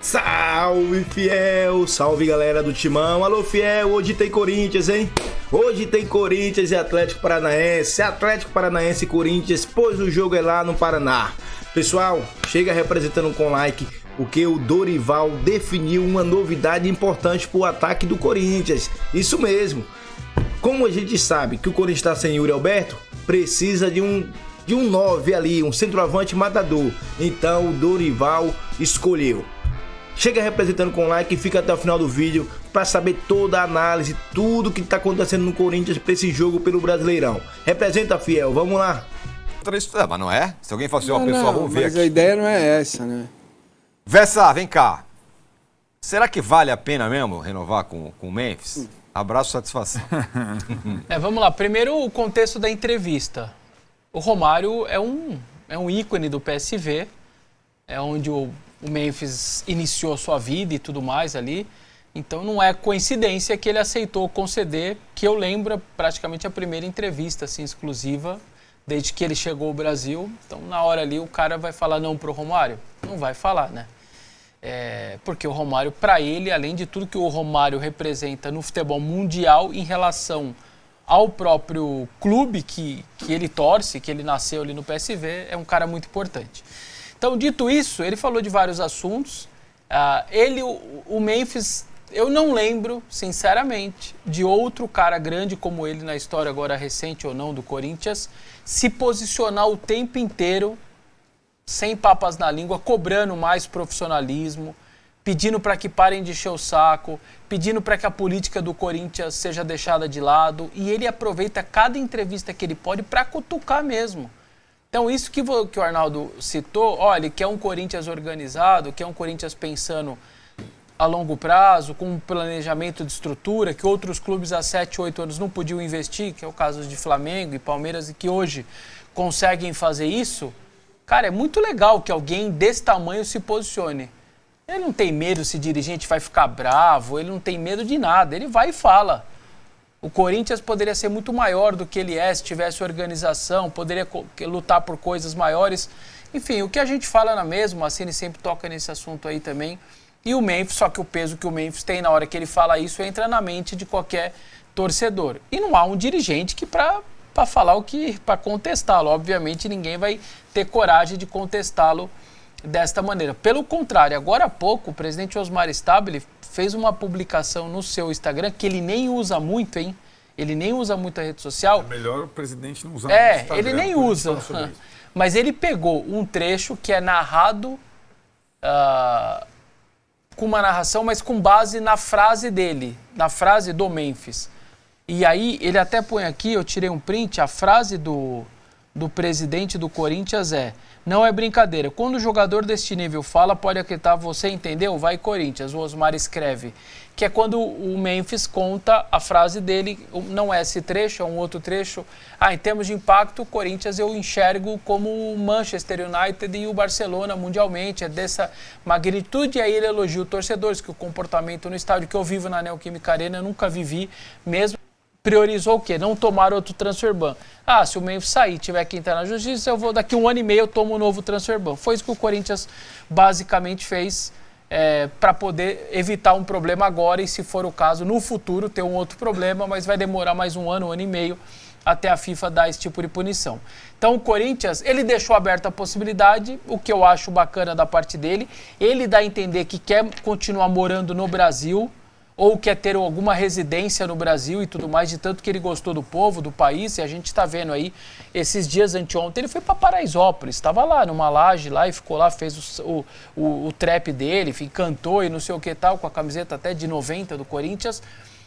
Salve, fiel! Salve, galera do Timão! Alô, fiel! Hoje tem Corinthians, hein? Hoje tem Corinthians e Atlético Paranaense. Atlético Paranaense e Corinthians, pois o jogo é lá no Paraná. Pessoal, chega representando com like, porque o Dorival definiu uma novidade importante para o ataque do Corinthians. Isso mesmo. Como a gente sabe que o Corinthians está sem Yuri Alberto, precisa de um 9 ali, um centroavante matador. Então o Dorival escolheu. Chega representando com like e fica até o final do vídeo para saber toda a análise, tudo que está acontecendo no Corinthians para esse jogo pelo Brasileirão. Representa, fiel, vamos lá. Mas não é? Se alguém fosse uma pessoa, vamos ver mas aqui. a ideia não é essa, né? Vessa, vem cá. Será que vale a pena mesmo renovar com o Memphis? Abraço, satisfação. Vamos lá. Primeiro, o contexto da entrevista. O Romário é um ícone do PSV, é onde o Memphis iniciou sua vida e tudo mais ali. Então não é coincidência que ele aceitou conceder, que eu lembro praticamente a primeira entrevista assim, exclusiva, desde que ele chegou ao Brasil. Então na hora ali o cara vai falar não pro Romário? Não vai falar, né? Porque o Romário, para ele, além de tudo que o Romário representa no futebol mundial em relação ao próprio clube que ele torce, que ele nasceu ali no PSV, é um cara muito importante. Então, dito isso, ele falou de vários assuntos. O Memphis, eu não lembro, sinceramente, de outro cara grande como ele na história agora recente ou não do Corinthians, se posicionar o tempo inteiro, sem papas na língua, cobrando mais profissionalismo, pedindo para que parem de encher o saco, pedindo para que a política do Corinthians seja deixada de lado. E ele aproveita cada entrevista que ele pode para cutucar mesmo. Então, isso que o Arnaldo citou, olha, ele quer um Corinthians organizado, quer um Corinthians pensando a longo prazo, com um planejamento de estrutura, que outros clubes há 7, 8 anos não podiam investir, que é o caso de Flamengo e Palmeiras, e que hoje conseguem fazer isso. Cara, é muito legal que alguém desse tamanho se posicione. Ele não tem medo se o dirigente vai ficar bravo, ele não tem medo de nada, ele vai e fala. O Corinthians poderia ser muito maior do que ele é se tivesse organização, poderia lutar por coisas maiores. Enfim, o que a gente fala na mesma, a Cine sempre toca nesse assunto aí também. E o Memphis, só que o peso que o Memphis tem na hora que ele fala isso entra na mente de qualquer torcedor. E não há um dirigente que para falar o que, para contestá-lo. Obviamente ninguém vai ter coragem de contestá-lo desta maneira. Pelo contrário, agora há pouco o presidente Osmar Stabile fez uma publicação no seu Instagram, que ele nem usa muito, hein? Ele nem usa muito a rede social. É melhor o presidente não usar muito o Instagram. Ele nem usa. Mas ele pegou um trecho que é narrado com uma narração, mas com base na frase dele, na frase do Memphis. E aí, ele até põe aqui, eu tirei um print, a frase do presidente do Corinthians não é brincadeira. Quando o jogador deste nível fala, pode acreditar, você entendeu? Vai Corinthians. O Osmar escreve. Que é quando o Memphis conta a frase dele, não é esse trecho, é um outro trecho. Em termos de impacto, o Corinthians eu enxergo como o Manchester United e o Barcelona mundialmente. É dessa magnitude. E aí ele elogia os torcedores, que o comportamento no estádio que eu vivo na Neoquímica Arena, eu nunca vivi mesmo. Priorizou o quê? Não tomar outro transfer ban. Se o Memphis sair, tiver que entrar na justiça, daqui 1 ano e meio eu tomo um novo transfer ban. Foi isso que o Corinthians basicamente fez para poder evitar um problema agora e, se for o caso, no futuro ter um outro problema, mas vai demorar mais 1 ano, 1 ano e meio até a FIFA dar esse tipo de punição. Então o Corinthians, ele deixou aberta a possibilidade, o que eu acho bacana da parte dele, ele dá a entender que quer continuar morando no Brasil, ou quer ter alguma residência no Brasil e tudo mais, de tanto que ele gostou do povo, do país, e a gente está vendo aí, esses dias anteontem, ele foi para Paraisópolis, estava lá numa laje lá e ficou lá, fez o trap dele, enfim, cantou e não sei o que tal, com a camiseta até de 90 do Corinthians,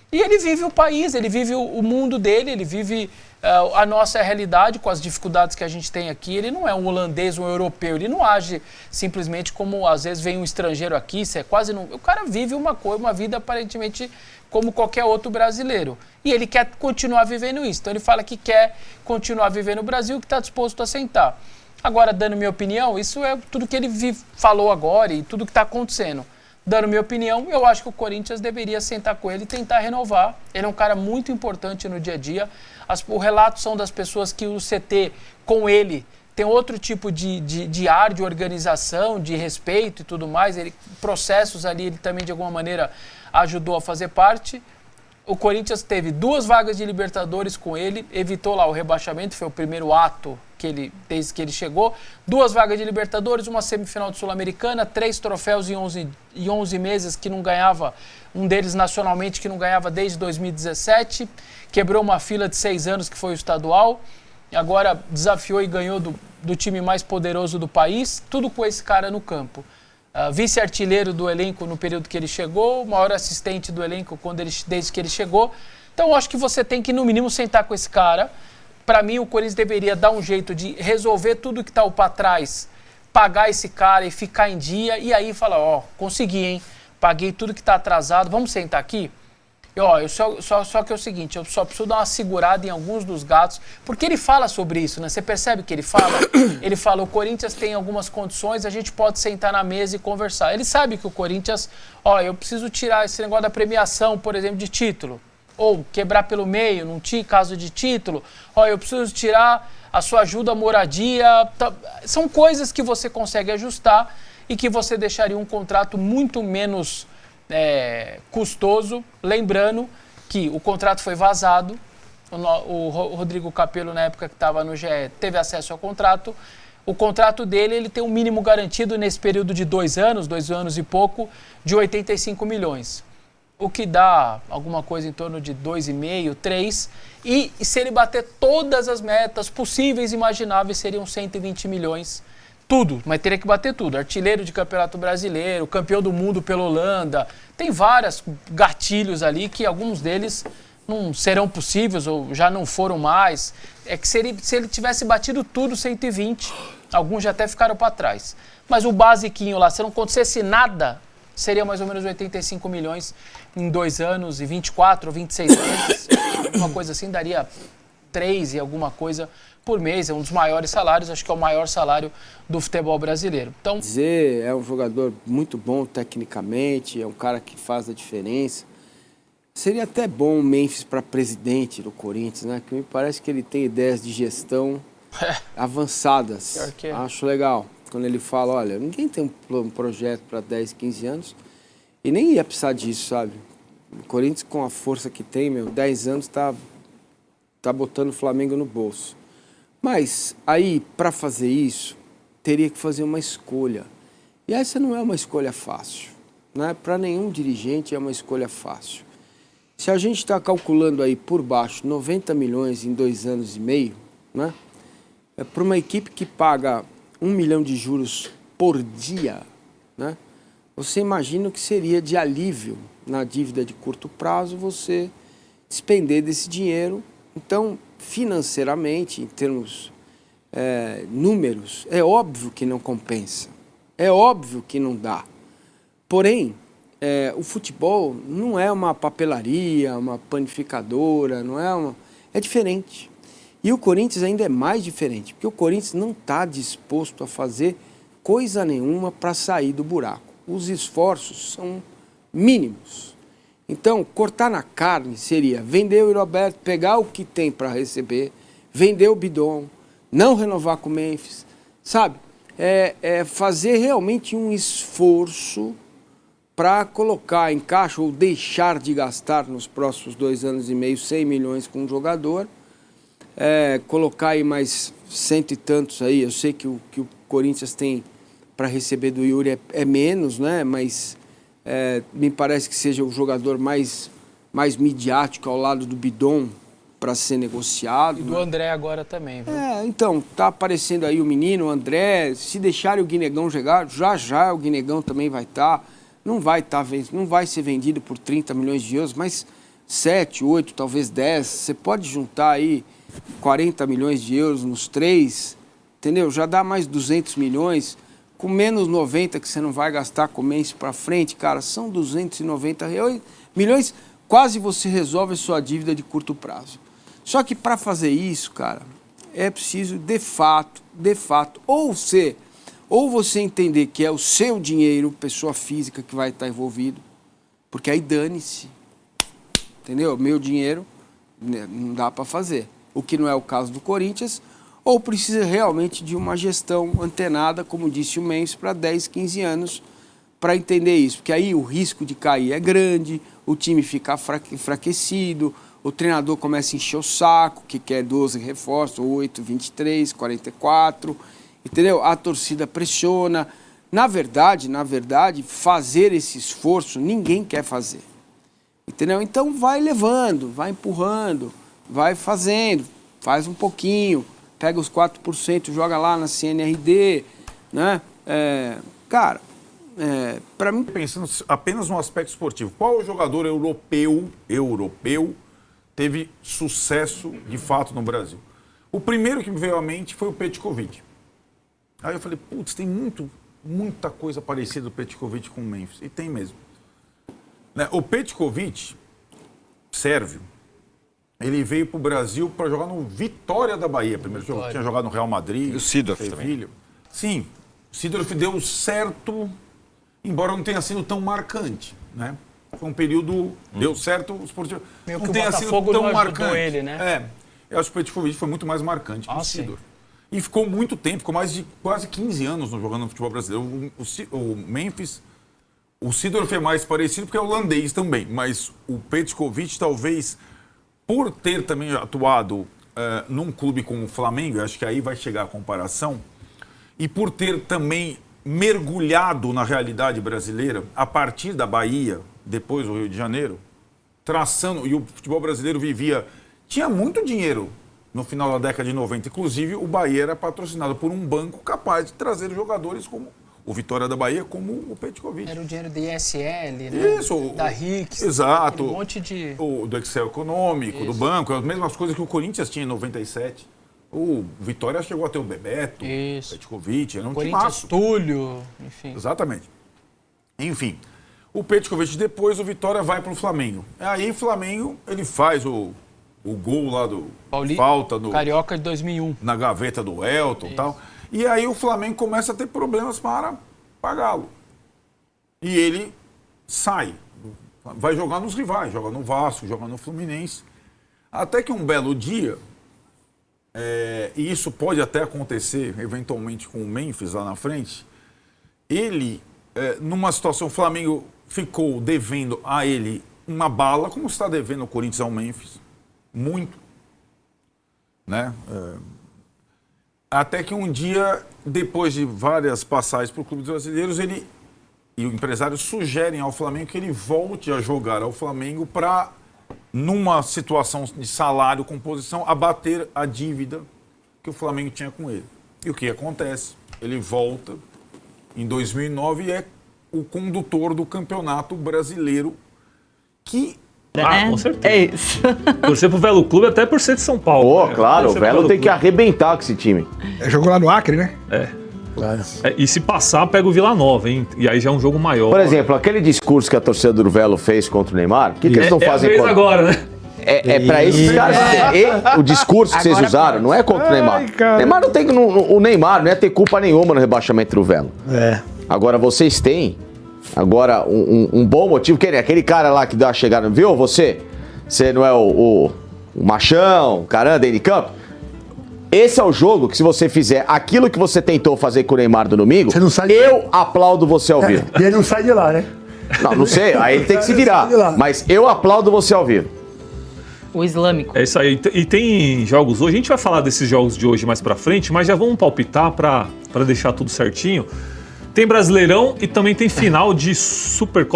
e ele vive o país, ele vive o mundo dele, ele vive a nossa realidade com as dificuldades que a gente tem aqui. Ele não é um holandês, um europeu, ele não age simplesmente como às vezes vem um estrangeiro aqui, isso é quase não... O cara vive uma vida aparentemente como qualquer outro brasileiro. E ele quer continuar vivendo isso. Então ele fala que quer continuar vivendo no Brasil, que está disposto a sentar. Agora, dando minha opinião, isso é tudo que ele falou agora e tudo que está acontecendo. Dando minha opinião, eu acho que o Corinthians deveria sentar com ele e tentar renovar. Ele é um cara muito importante no dia a dia. Os relatos são das pessoas que o CT, com ele, tem outro tipo de ar, de organização, de respeito e tudo mais. Processos ali, ele também, de alguma maneira, ajudou a fazer parte. O Corinthians teve 2 vagas de Libertadores com ele, evitou lá o rebaixamento, foi o primeiro ato desde que ele chegou. 2 vagas de Libertadores, uma semifinal de Sul-Americana, 3 troféus em 11 meses que não ganhava, um deles nacionalmente que não ganhava desde 2017, quebrou uma fila de 6 anos que foi o estadual, agora desafiou e ganhou do time mais poderoso do país, tudo com esse cara no campo. Vice-artilheiro do elenco no período que ele chegou, o maior assistente do elenco desde que ele chegou. Então, eu acho que você tem que, no mínimo, sentar com esse cara. Para mim, o Corinthians deveria dar um jeito de resolver tudo que está para trás, pagar esse cara e ficar em dia, e aí falar, consegui, hein? Paguei tudo que está atrasado, vamos sentar aqui? Só que é o seguinte, eu só preciso dar uma segurada em alguns dos gatos, porque ele fala sobre isso, né? Você percebe que ele fala? Ele fala, o Corinthians tem algumas condições, a gente pode sentar na mesa e conversar. Ele sabe que o Corinthians, eu preciso tirar esse negócio da premiação, por exemplo, de título, ou quebrar pelo meio, não tinha caso de título, eu preciso tirar a sua ajuda à moradia, são coisas que você consegue ajustar e que você deixaria um contrato muito menos custoso, lembrando que o contrato foi vazado, o Rodrigo Capello, na época que estava no GE, teve acesso ao contrato. O contrato dele, ele tem um mínimo garantido nesse período de 2 anos e pouco, de 85 milhões. O que dá alguma coisa em torno de 2,5, 3. E se ele bater todas as metas possíveis e imagináveis, seriam 120 milhões. Tudo, mas teria que bater tudo. Artilheiro de Campeonato Brasileiro, campeão do mundo pela Holanda. Tem vários gatilhos ali que alguns deles não serão possíveis ou já não foram mais. É que se ele tivesse batido tudo, 120, alguns já até ficaram para trás. Mas o basiquinho lá, se não acontecesse nada, seria mais ou menos 85 milhões em 2 anos e 24 ou 26 meses. Uma coisa assim, daria 3 e alguma coisa por mês, é um dos maiores salários, acho que é o maior salário do futebol brasileiro. Então, é um jogador muito bom tecnicamente, é um cara que faz a diferença. Seria até bom o Memphis para presidente do Corinthians, né? Que me parece que ele tem ideias de gestão avançadas. Acho legal. Quando ele fala, olha, ninguém tem um projeto para 10, 15 anos e nem ia precisar disso, sabe? O Corinthians, com a força que tem, 10 anos tá botando o Flamengo no bolso. Mas aí, para fazer isso, teria que fazer uma escolha. E essa não é uma escolha fácil, né? Para nenhum dirigente é uma escolha fácil. Se a gente está calculando aí por baixo 90 milhões em 2 anos e meio, né? Para uma equipe que paga 1 milhão de juros por dia, né? Você imagina o que seria de alívio na dívida de curto prazo você despender desse dinheiro. Então, financeiramente, em termos números, é óbvio que não compensa, é óbvio que não dá. Porém, o futebol não é uma papelaria, uma panificadora, é diferente. E o Corinthians ainda é mais diferente, porque o Corinthians não está disposto a fazer coisa nenhuma para sair do buraco. Os esforços são mínimos. Então, cortar na carne seria vender o Roberto, pegar o que tem para receber, vender o Bidon, não renovar com o Memphis, sabe? Fazer realmente um esforço para colocar em caixa ou deixar de gastar nos próximos 2 anos e meio 100 milhões com um jogador, colocar aí mais 100 e tantos aí. Eu sei que o Corinthians tem para receber do Yuri é menos, né? Mas me parece que seja o jogador mais midiático ao lado do Bidon para ser negociado. E do André agora também, viu? Então, tá aparecendo aí o menino, o André. Se deixarem o Guinegão jogar, já o Guinegão também vai estar. Não vai ser vendido por 30 milhões de euros, mas 7, 8, talvez 10. Você pode juntar aí 40 milhões de euros nos 3, entendeu? Já dá mais 200 milhões. Com menos 90 que você não vai gastar com o mês para frente, cara, são 290 milhões, quase você resolve a sua dívida de curto prazo. Só que para fazer isso, cara, é preciso de fato, ou você entender que é o seu dinheiro, pessoa física, que vai estar envolvido, porque aí dane-se, entendeu? Meu dinheiro não dá para fazer. O que não é o caso do Corinthians, ou precisa realmente de uma gestão antenada, como disse o Memphis, para 10, 15 anos, para entender isso. Porque aí o risco de cair é grande, o time fica enfraquecido, o treinador começa a encher o saco, que quer 12 reforços, 8, 23, 44, entendeu? A torcida pressiona. Na verdade, fazer esse esforço ninguém quer fazer, entendeu? Então vai levando, vai empurrando, vai fazendo, faz um pouquinho, pega os 4%, joga lá na CNRD, né? Para mim... Pensando apenas no aspecto esportivo, qual jogador europeu teve sucesso de fato no Brasil? O primeiro que me veio à mente foi o Petkovic. Aí eu falei, putz, tem muita coisa parecida do Petkovic com o Memphis. E tem mesmo. Né? O Petkovic, sérvio, ele veio para o Brasil para jogar no Vitória da Bahia. Primeiro jogo, tinha jogado no Real Madrid. E o Seedorf também. Sim, o Seedorf deu certo, embora não tenha sido tão marcante, né? Foi um período, deu certo, o esportivo Meio não que tenha o sido Botafogo tão não ajudou marcante. ele, né? Eu acho que o Petkovic foi muito mais marcante que o sim. Seedorf. E ficou muito tempo, ficou mais de quase 15 anos jogando no futebol brasileiro. O Memphis, o Seedorf é mais parecido porque é holandês também, mas o Petkovic talvez, por ter também atuado num clube como o Flamengo, eu acho que aí vai chegar a comparação, e por ter também mergulhado na realidade brasileira, a partir da Bahia, depois do Rio de Janeiro, traçando, e o futebol brasileiro tinha muito dinheiro no final da década de 90. Inclusive, o Bahia era patrocinado por um banco capaz de trazer jogadores como o Vitória da Bahia, como o Petkovic. Era o dinheiro do ISL, né? Isso. Da Rix. Exato. Um monte de... Do Excel econômico, isso, do banco, as mesmas coisas que o Corinthians tinha em 97. O Vitória chegou a ter o Bebeto, o Petkovic, era um Corinthians, Túlio, enfim. Exatamente. Enfim, o Petkovic depois, o Vitória vai para o Flamengo. Aí o Flamengo, ele faz o gol lá do falta no Carioca de 2001. Na gaveta do Elton e tal. E aí o Flamengo começa a ter problemas para pagá-lo. E ele sai. Vai jogar nos rivais, joga no Vasco, joga no Fluminense. Até que um belo dia, e isso pode até acontecer eventualmente com o Memphis lá na frente, ele, numa situação, o Flamengo ficou devendo a ele uma bala, como está devendo o Corinthians ao Memphis. Muito, né? Até que um dia, depois de várias passagens por clubes brasileiros, ele e o empresário sugerem ao Flamengo que ele volte a jogar ao Flamengo para, numa situação de salário, composição, abater a dívida que o Flamengo tinha com ele. E o que acontece? Ele volta em 2009 e é o condutor do Campeonato Brasileiro que... Com certeza. É isso. Torcer pro Velo Clube até por ser de São Paulo. Né? Claro, o Velo tem que arrebentar com esse time. Jogou lá no Acre, né? Claro. E se passar, pega o Vila Nova, hein? E aí já é um jogo maior. Por exemplo, aquele discurso que a torcida do Velo fez contra o Neymar, o que eles não fazem contra... agora, né? É pra esses caras. O discurso que vocês usaram não é contra o Neymar. Neymar não tem, o Neymar não ia ter culpa nenhuma no rebaixamento do Velo. Agora vocês têm um bom motivo. Aquele cara lá que dá a chegada, viu? Você não é o machão, caramba, dentro de campo. Esse é o jogo que, se você fizer aquilo que você tentou fazer com o Neymar do domingo, eu aplaudo você ao vivo. E ele não sai de lá, né? Não sei, aí ele tem que se virar. Mas eu aplaudo você ao vivo. O islâmico. É isso aí. E tem jogos hoje, a gente vai falar desses jogos de hoje mais pra frente, mas já vamos palpitar pra deixar tudo certinho. Tem Brasileirão e também tem final de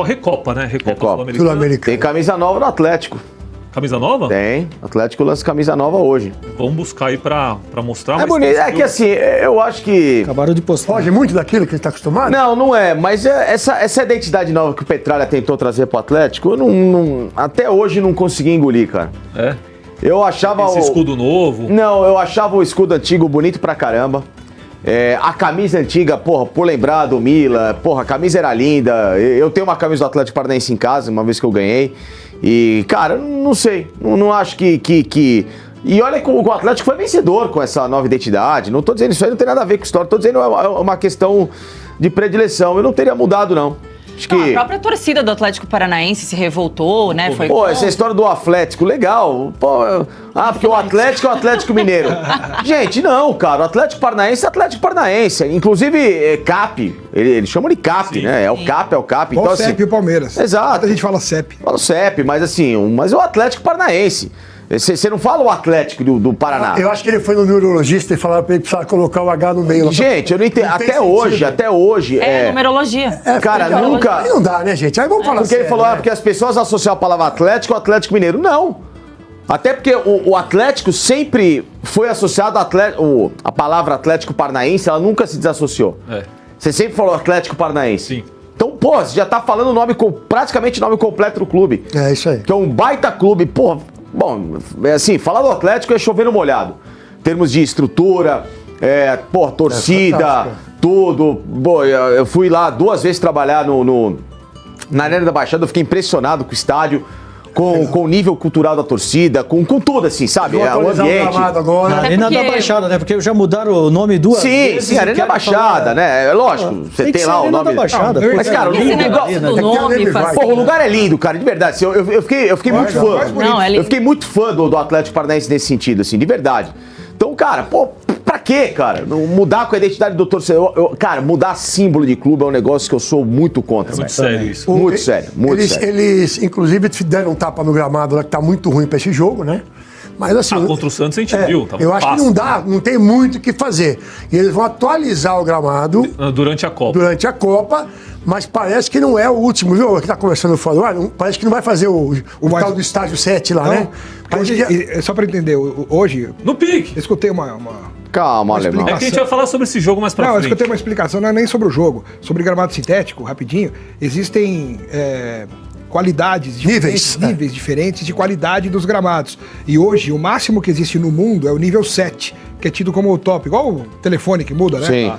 Recopa, né? Recopa Sul-Americana. Tem camisa nova do Atlético. Camisa nova? Tem. O Atlético lança camisa nova hoje. Vamos buscar aí pra mostrar. É bonito. É que assim, eu acho que... Acabaram de postar. Foge muito daquilo que a gente tá acostumado? Não é. Mas essa identidade nova que o Petralha tentou trazer pro Atlético, eu até hoje não consegui engolir, cara. Eu achava... Esse escudo novo? Não, eu achava o escudo antigo bonito pra caramba. A camisa antiga, por lembrar do Mila, a camisa era linda. Eu tenho uma camisa do Atlético Paranaense em casa, uma vez que eu ganhei. E, cara, não sei. Não acho que... E olha que o Atlético foi vencedor com essa nova identidade. Não tô dizendo isso aí, não tem nada a ver com história. Tô dizendo é uma questão de predileção. Eu não teria mudado, não. Acho Não, a que... própria torcida do Atlético Paranaense se revoltou, né? Foi Pô, essa história do Atlético, legal. Pô, porque o Atlético é o Atlético Mineiro. Gente, não, cara. O Atlético Paranaense é Atlético Paranaense. Inclusive, CAP. Ele chama de CAP, né? É o CAP. Igual Então, o CEP e o Palmeiras. Exato. Muita gente fala CEP. Fala o CEP, mas assim, mas é o Atlético Paranaense. Você não fala o Atlético do Paraná. Eu acho que ele foi no neurologista e falaram pra ele precisar colocar o H no meio. Gente, eu não entendo. Não tem Até hoje. É numerologia. Cara, porque- nunca. Aí não dá, né, gente? Aí vamos falar Porque ele sério, falou, né? porque as pessoas associam a palavra Atlético ao Atlético Mineiro. Não. Até porque o Atlético sempre foi associado a palavra Atlético Paranaense, ela nunca se desassociou. Você sempre falou Atlético Paranaense. Sim. Então, pô, você já tá falando o nome, praticamente o nome completo do clube. É isso aí. Que é um baita clube. Pô, bom, assim, falar do Atlético é chover no molhado. Em termos de estrutura, torcida, fantástico. tudo. Pô, eu fui lá 2 vezes trabalhar na Arena da Baixada, eu fiquei impressionado com o estádio, com o nível cultural da torcida, com tudo assim, sabe? Vou O atualizar o ambiente. gramado agora. Na Arena da Baixada, né? Porque já mudaram o nome duas vezes. Sim, Arena da Baixada, né? É lógico, você tem lá o Arena nome. da Baixada. Não, Mas, cara, o Esse lindo igual. negócio do É que nome tem faz... vai. Porra, o lugar é lindo, cara, de verdade. Assim, eu fiquei muito fã. Não, é lindo. Eu fiquei muito fã do Atlético Paranaense nesse sentido, assim, de verdade. Então, cara, pô, pra quê, cara? Mudar com a identidade do torcedor. Cara, mudar símbolo de clube é um negócio que eu sou muito contra. Muito velho. sério isso. Muito sério, muito sério. Eles, inclusive, deram um tapa no gramado lá que tá muito ruim pra esse jogo, né? Mas assim. Contra o Santos a gente viu. Tava Eu acho que fácil. não dá, não tem muito o que fazer. E eles vão atualizar o gramado Durante a Copa. durante a Copa, mas parece que não é o último, viu? Que tá conversando fora. Parece que não vai fazer o tal do estágio 7 lá, né? Porque hoje, só pra entender, hoje No pique. eu escutei uma Calma, alemão. É que a gente vai falar sobre esse jogo mais pra Não, eu frente. escutei uma explicação, não é nem sobre o jogo, sobre gramado sintético, rapidinho. Existem qualidades diferentes, níveis diferentes de qualidade dos gramados. E hoje, o máximo que existe no mundo é o nível 7, que é tido como o top, igual o telefone que muda, né? Sim.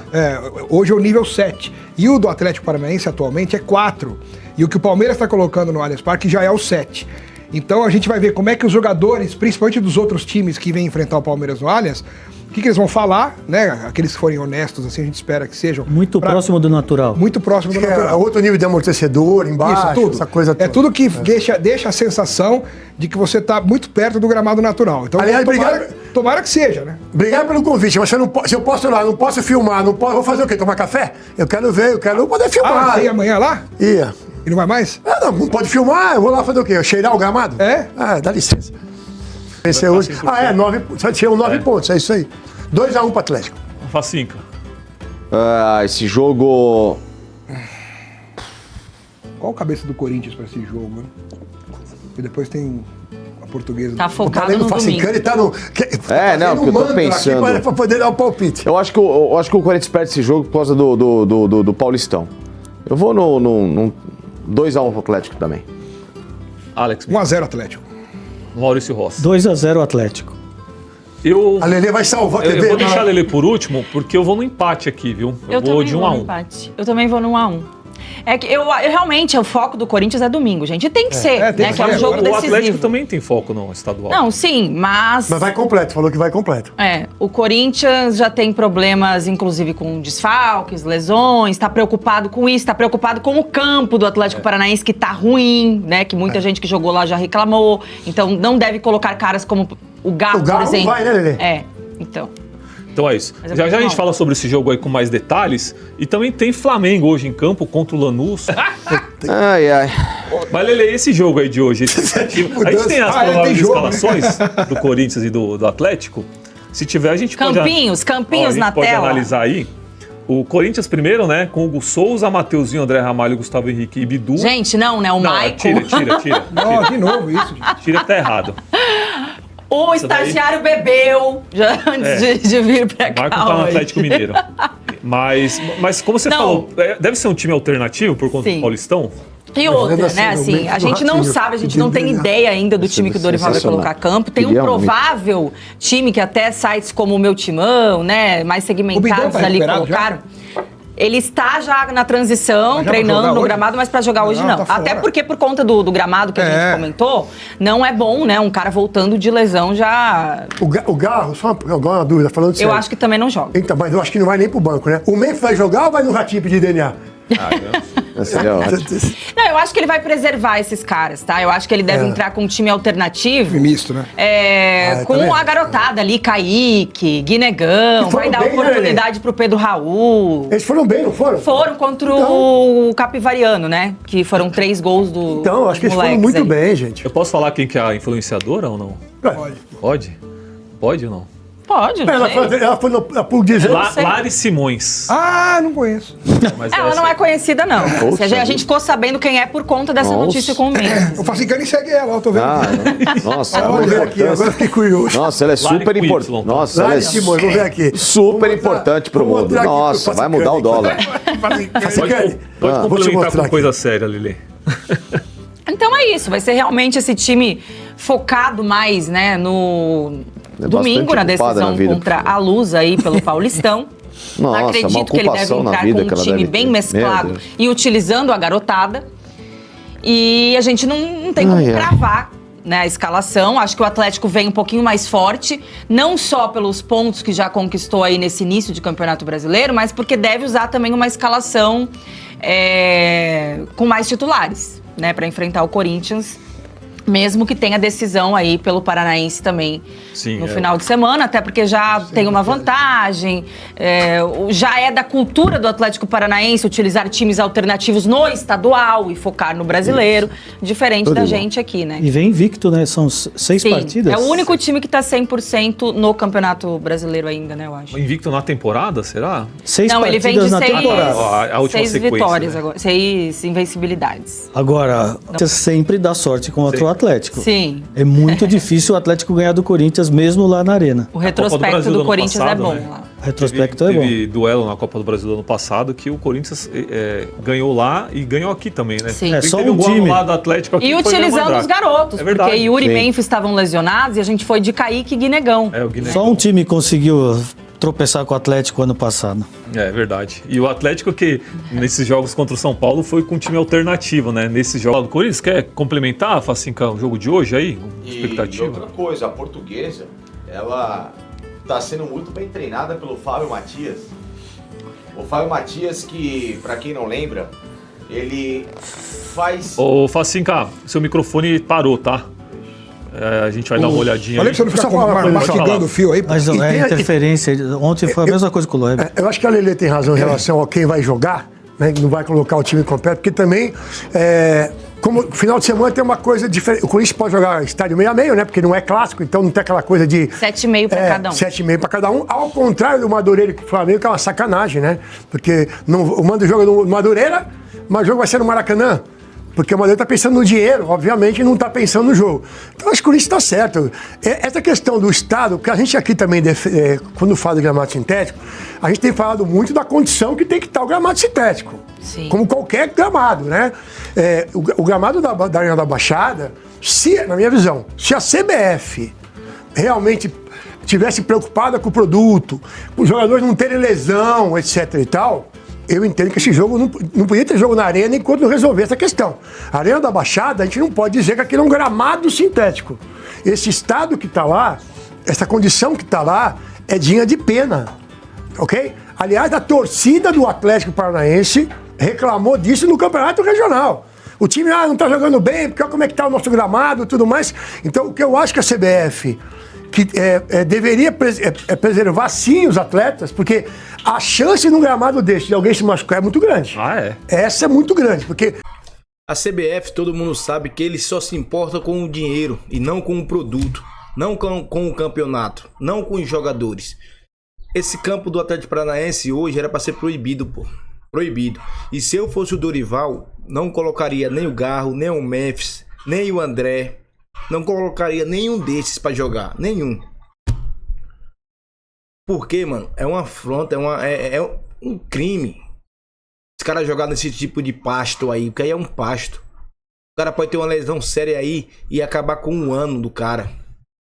Hoje é o nível 7. E o do Atlético Paranaense atualmente é 4. E o que o Palmeiras está colocando no Allianz Parque já é o 7. Então a gente vai ver como é que os jogadores, principalmente dos outros times que vêm enfrentar o Palmeiras no Allianz, o que eles vão falar, né? Aqueles que forem honestos, assim, a gente espera que sejam. Muito próximo do natural. Muito próximo do Acho que é natural. outro nível de amortecedor embaixo, Isso, tudo. essa coisa toda. É tudo que deixa a sensação de que você está muito perto do gramado natural. Então, Aliás, tomara que seja, né? Obrigado pelo convite, mas se eu posso ir lá, não posso filmar, não posso, vou fazer o quê? Tomar café? Eu quero ver, eu quero poder filmar. Você ia amanhã lá? Ia. E não vai mais? Não pode filmar, eu vou lá fazer o quê? Cheirar o gramado? É? Dá licença. Pensei hoje. Tinham 9 pontos, é isso aí. 2-1 pro Atlético. Facinca. Esse jogo. Qual a cabeça do Corinthians para esse jogo, né? E depois tem a portuguesa. Tá O focado Palmeiras no Facincani domingo. tá no. Não, porque eu tô pensando. Pra poder dar o palpite. Eu acho que o Corinthians perde esse jogo por causa do Paulistão. Eu vou no 2-1 pro Atlético também. Alex, 1-0 Atlético. Maurício Rossi. 2-0 Atlético. A Lelê vai salvar, quer Eu ver? vou deixar a Lelê por último, porque eu vou no empate aqui, viu? Eu vou também de 1 vou a no 1. empate. Eu também vou no 1-1. É que eu realmente, o foco do Corinthians é domingo, gente. E tem que ser, tem né? que Que é um ser. jogo O Atlético decisivo. também tem foco no estadual. Não, sim, mas Mas vai completo, falou que vai completo. o Corinthians já tem problemas, inclusive, com desfalques, lesões, tá preocupado com isso, tá preocupado com o campo do Atlético Paranaense, que tá ruim, né? Que muita gente que jogou lá já reclamou. Então, não deve colocar caras como o Garro, O Garro por não exemplo. vai, né, Lelê? Então. Então é isso. Mas eu Já vou já a de gente 1 a 1. fala sobre esse jogo aí com mais detalhes. E também tem Flamengo hoje em campo contra o Lanús. Ai. Mas, Lele, esse jogo aí de hoje, a gente tem as prováveis tem jogo, né? escalações do Corinthians e do Atlético. Se tiver, a gente Campinhos a gente na pode tela. analisar aí. O Corinthians primeiro, né? Com Hugo Souza, Mateuzinho, André Ramalho, Gustavo Henrique e Bidu. Gente, não, né? O Não, Maicon. tira. Não, de novo isso, gente. Tira que tá errado. O estagiário bebeu já antes de vir pra O cá. Maicon tá no hoje. Atlético Mineiro. Mas como você Não. falou, deve ser um time alternativo por conta Sim. do Paulistão? E outra, Mas, né? assim, Assim, o a gente não ratinho, sabe, a gente podia não tem brilhar. ideia ainda do time que o Dorival vai sensacional. colocar a campo. Tem um Queria muito. provável time que até sites como o Meu Timão, né? Mais O Bidão segmentados tá ali recuperado colocaram. Ele está já na transição, Mas já vai treinando jogar no hoje? gramado, mas para jogar hoje Não, não. tá fora. Até porque por conta do gramado que a gente comentou, não é bom, né? Um cara voltando de lesão já. O Garro, só agora uma dúvida, falando sério. Eu acho que também não joga. Então, mas eu acho que não vai nem pro banco, né? O Memphis vai jogar ou vai no Ratinho pedir DNA? Seria ótimo. Não, eu acho que ele vai preservar esses caras, tá? Eu acho que ele deve entrar com um time alternativo. Misto, né? Com a garotada ali, Kaique, Guinegão, vai dar oportunidade pro Pedro Raul. Eles foram bem, não foram? Foram contra o Capivariano, né? Que foram 3 gols do. Então, acho que eles foram muito bem, gente. Eu posso falar quem que é a influenciadora ou não? Pode? Pode ou não? Pode, não Ela foi por dizer. Lari Simões. Ah, não conheço. Mas ela não é conhecida, não. A gente ficou sabendo quem é por conta dessa notícia com o Mendes. O Facicani segue ela, eu tô vendo. Nossa, Vamos ver aqui, agora fiquei curioso. Nossa, ela é super importante. Nossa, ela é Simões, vamos ver aqui. super importante pro mundo. Nossa, vai mudar o dólar. Pode complementar com coisa séria, Lili. Então é isso, vai ser realmente esse time focado mais, né, no domingo, na decisão contra a Luz aí pelo Paulistão. Nossa, acredito que ele deve entrar com um time bem mesclado e utilizando a garotada. E a gente não tem como cravar, né, a escalação. Acho que o Atlético vem um pouquinho mais forte, não só pelos pontos que já conquistou aí nesse início de Campeonato Brasileiro, mas porque deve usar também uma escalação com mais titulares, né, para enfrentar o Corinthians, mesmo que tenha decisão aí pelo Paranaense também no final de semana, até porque já tem uma vantagem, já é da cultura do Atlético Paranaense utilizar times alternativos no estadual e focar no brasileiro, diferente da gente aqui, né? E vem invicto, né? São 6 partidas. É o único time que tá 100% no Campeonato Brasileiro ainda, né, eu acho. Invicto na temporada, será? 6 Não, ele vem de na temporada. A última 6 sequência, vitórias né? agora, 6 invencibilidades. Agora, você sempre dá sorte contra o Atlético. Sim. É muito difícil o Atlético ganhar do Corinthians mesmo lá na Arena. O retrospecto do Corinthians é bom lá. O retrospecto é bom. Teve duelo na Copa do Brasil do ano passado que o Corinthians ganhou lá e ganhou aqui também, né? Sim. É só teve um gol time. Lá do Atlético aqui E utilizando os garotos, verdade. porque Yuri e Memphis estavam lesionados e a gente foi de Kaique e Guinegão. O Guinegão. Só um time conseguiu tropeçar com o Atlético ano passado. É verdade. E o Atlético que nesses jogos contra o São Paulo foi com um time alternativo, né? Nesses jogos. O Corinthians quer complementar, Facinca, o jogo de hoje aí? Expectativa? E outra coisa, a Portuguesa, ela está sendo muito bem treinada pelo Fábio Matias. O Fábio Matias, que, para quem não lembra, ele faz... Ô, Facinca, seu microfone parou, tá? A gente vai dar uma olhadinha. Olha pra você não ficar mastigando o fio aí. Mas interferência. Ontem foi a mesma coisa com o Loeb. Eu acho que a Lelê tem razão em relação a quem vai jogar, né? Não vai colocar o time completo, porque também, como final de semana tem uma coisa diferente. O Corinthians pode jogar estádio meio a meio, né? Porque não é clássico, então não tem aquela coisa de 7,5 para cada um. 7,5 para cada um. Ao contrário do Madureira e do Flamengo, que é uma sacanagem, né? Porque o Mando joga no Madureira, mas o jogo vai ser no Maracanã. Porque o Madureira está pensando no dinheiro, obviamente, e não está pensando no jogo. Então, acho que o Corinthians está certo. Essa questão do Estado, que a gente aqui também, quando fala de gramado sintético, a gente tem falado muito da condição que tem que estar o gramado sintético. Sim. Como qualquer gramado, né? O gramado da Arena da Baixada, na minha visão, se a CBF realmente tivesse preocupada com o produto, os jogadores não terem lesão, etc e tal... Eu entendo que esse jogo não podia ter jogo na Arena enquanto não resolver essa questão. A Arena da Baixada, a gente não pode dizer que aquilo é um gramado sintético. Esse estado que está lá, essa condição que está lá, é digna de pena. Ok? Aliás, a torcida do Atlético Paranaense reclamou disso no Campeonato Regional. O time não está jogando bem, porque olha como é que está o nosso gramado e tudo mais. Então, o que eu acho que a CBF deveria preservar sim os atletas, porque a chance num gramado desse de alguém se machucar é muito grande. Essa é muito grande, porque a CBF, todo mundo sabe que ele só se importa com o dinheiro e não com o produto, não com o campeonato, não com os jogadores. Esse campo do Atlético Paranaense hoje era para ser proibido, pô. Proibido. E se eu fosse o Dorival, não colocaria nem o Garro, nem o Memphis, nem o André. Não colocaria nenhum desses pra jogar. Nenhum. Porque, mano, é uma afronta, é um crime. Os caras jogar nesse tipo de pasto aí, porque aí é um pasto. O cara pode ter uma lesão séria aí e acabar com um ano do cara.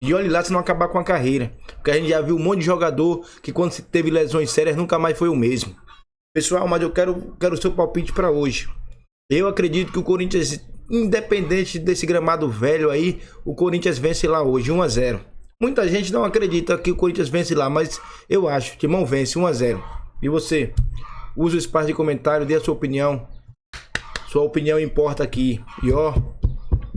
E olha lá se não acabar com a carreira. Porque a gente já viu um monte de jogador que quando teve lesões sérias nunca mais foi o mesmo. Pessoal, mas eu quero o seu palpite pra hoje. Eu acredito que o Corinthians, independente desse gramado velho aí, o Corinthians vence lá hoje, 1-0. Muita gente não acredita que o Corinthians vence lá, mas eu acho, o Timão vence 1-0. E você? use o espaço de comentário, dê a sua opinião. Sua opinião importa aqui. E ó,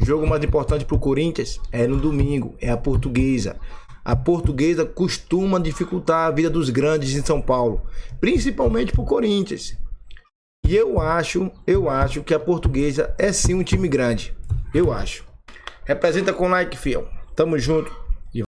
o jogo mais importante pro Corinthians é no domingo, é a Portuguesa. A Portuguesa costuma dificultar a vida dos grandes em São Paulo, principalmente pro Corinthians. E eu acho que a Portuguesa é sim um time grande. Eu acho. Representa com like, fiel. Tamo junto.